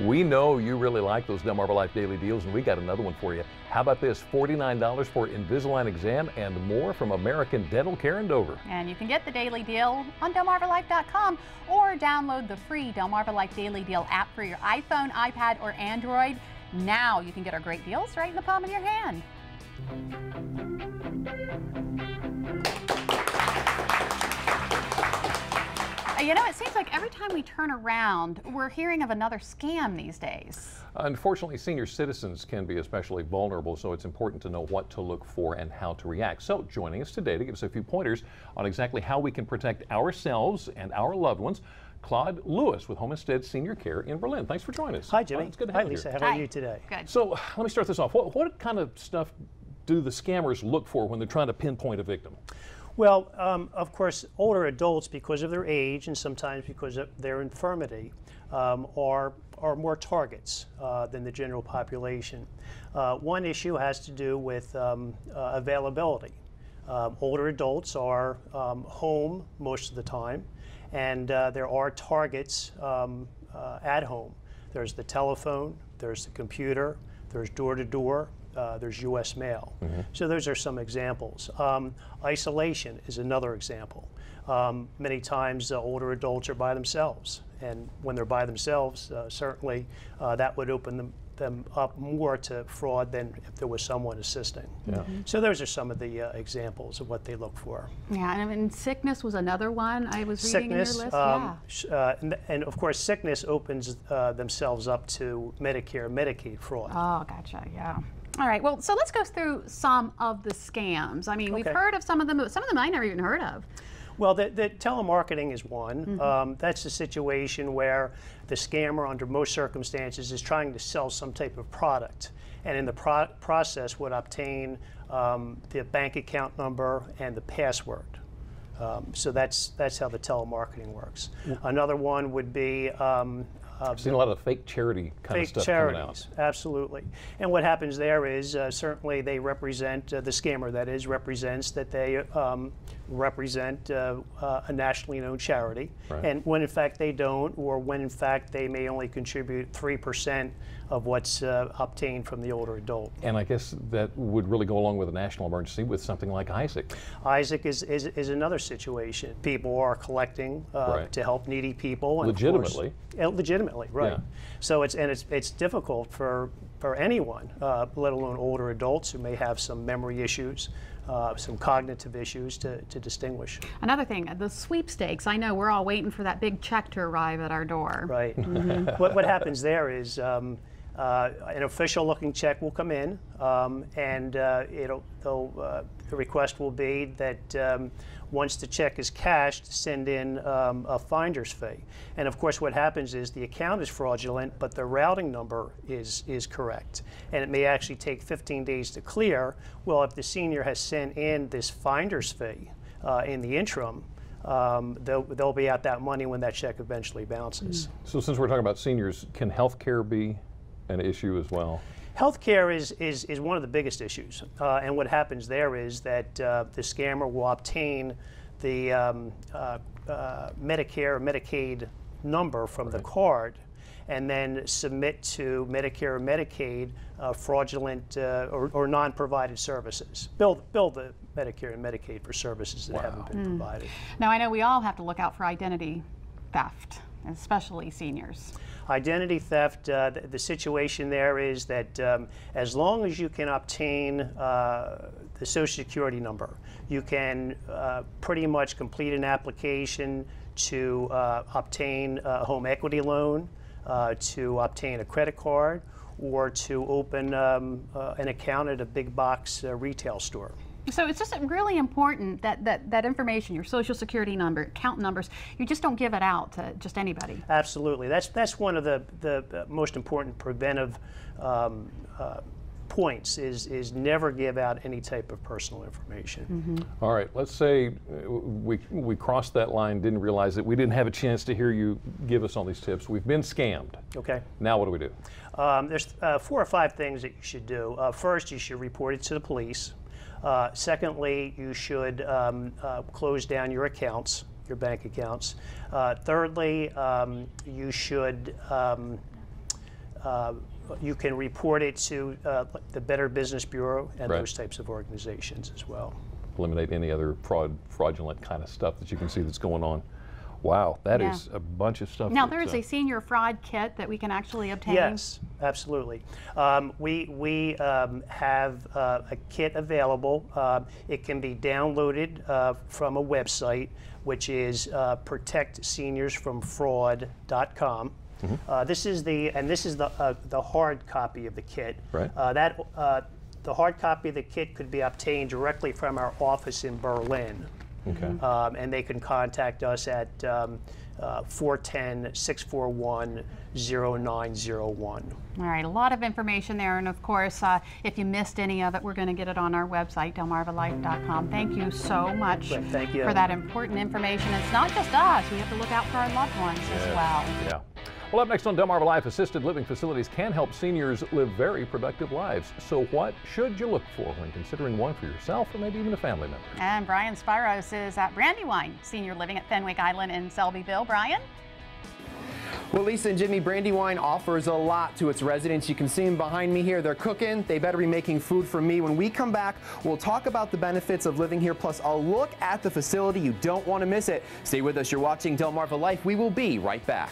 We know you really like those Delmarva Life Daily Deals, and we got another one for you. How about this? $49 for Invisalign exam and more from American Dental Care in Dover. And you can get the daily deal on DelmarvaLife.com or download the free Delmarva Life Daily Deal app for your iPhone, iPad, or Android. Now you can get our great deals right in the palm of your hand. You know, it seems like every time we turn around, we're hearing of another scam these days. Unfortunately, senior citizens can be especially vulnerable, so it's important to know what to look for and how to react. So joining us today to give us a few pointers on exactly how we can protect ourselves and our loved ones, Claude Lewis with Homestead Senior Care in Berlin. Thanks for joining us. Hi, Jimmy. It's good to have Hi, you Lisa. here. How are you today? Good. So let me start this off. What kind of stuff do the scammers look for when they're trying to pinpoint a victim? Well, of course, older adults, because of their age and sometimes because of their infirmity, are more targets than the general population. One issue has to do with availability. Older adults are home most of the time, and there are targets at home. There's the telephone, there's the computer, there's door-to-door, there's U.S. mail. So those are some examples. Isolation is another example. Many times older adults are by themselves, and when they're by themselves, certainly that would open them up more to fraud than if there was someone assisting. So those are some of the examples of what they look for. Yeah, and I mean, sickness was another one I was reading in your list. And of course, sickness opens themselves up to Medicare, Medicaid fraud. Oh, gotcha, yeah. All right, well, so let's go through some of the scams. I mean, we've heard of some of them, but some of them I never even heard of. Well, the telemarketing is one. That's a situation where the scammer, under most circumstances, is trying to sell some type of product, and in the process would obtain the bank account number and the password. So that's how the telemarketing works. Another one would be I've seen a lot of fake charity kind of stuff coming out. Absolutely. And what happens there is certainly they represent, the scammer that is, represents that they represent a nationally known charity. And when in fact they don't, or when in fact they may only contribute 3% of what's obtained from the older adult. And I guess that would really go along with a national emergency with something like Isaac. Isaac is another situation. People are collecting to help needy people. And legitimately. Of course, legitimately, right. Yeah. So it's difficult for anyone, let alone older adults who may have some memory issues, some cognitive issues to distinguish. Another thing, the sweepstakes. I know we're all waiting for that big check to arrive at our door. Right. What happens there is an official-looking check will come in, and the request will be that once the check is cashed, send in a finder's fee. And of course, what happens is the account is fraudulent, but the routing number is correct, and it may actually take 15 days to clear. Well, if the senior has sent in this finder's fee in the interim, they'll be out that money when that check eventually bounces. So since we're talking about seniors, can health care be an issue as well? Healthcare is one of the biggest issues, and what happens there is that the scammer will obtain the Medicare or Medicaid number from the card, and then submit to Medicare or Medicaid fraudulent or non-provided services. Bill the Medicare and Medicaid for services that haven't been provided. Now I know we all have to look out for identity theft, especially seniors. Identity theft, the situation there is that as long as you can obtain the Social Security number, you can pretty much complete an application to obtain a home equity loan, to obtain a credit card, or to open an account at a big box retail store. So it's just really important that information, your Social Security number, account numbers, you just don't give it out to just anybody. Absolutely. That's one of the most important preventive points is never give out any type of personal information. All right, let's say we crossed that line, didn't realize that we didn't have a chance to hear you give us all these tips. We've been scammed. Okay. Now what do we do? There's 4 or 5 things that you should do. First, you should report it to the police. Secondly, you should close down your accounts, your bank accounts. Thirdly, you should you can report it to the Better Business Bureau and Right. those types of organizations as well. Eliminate any other fraudulent kind of stuff that you can see that's going on. Wow, that Yeah. is a bunch of stuff. Now, that, there is a senior fraud kit that we can actually obtain. Yes, absolutely. We have a kit available. It can be downloaded from a website, which is protectseniorsfromfraud.com. This is the hard copy of the kit. Right. The hard copy of the kit could be obtained directly from our office in Berlin. Okay. And they can contact us at 410-641-0901. All right, a lot of information there, and of course, if you missed any of it, we're going to get it on our website, delmarvalife.com. Thank you so much Great, thank you. for that important information. It's not just us; we have to look out for our loved ones as well. Yeah. Well, up next on Delmarva Life, assisted living facilities can help seniors live very productive lives. So what should you look for when considering one for yourself or maybe even a family member? And Brian Spiros is at Brandywine Senior Living at Fenwick Island in Selbyville. Brian? Well, Lisa and Jimmy, Brandywine offers a lot to its residents. You can see them behind me here. They're cooking. They better be making food for me. When we come back, we'll talk about the benefits of living here, plus a look at the facility. You don't want to miss it. Stay with us. You're watching Delmarva Life. We will be right back.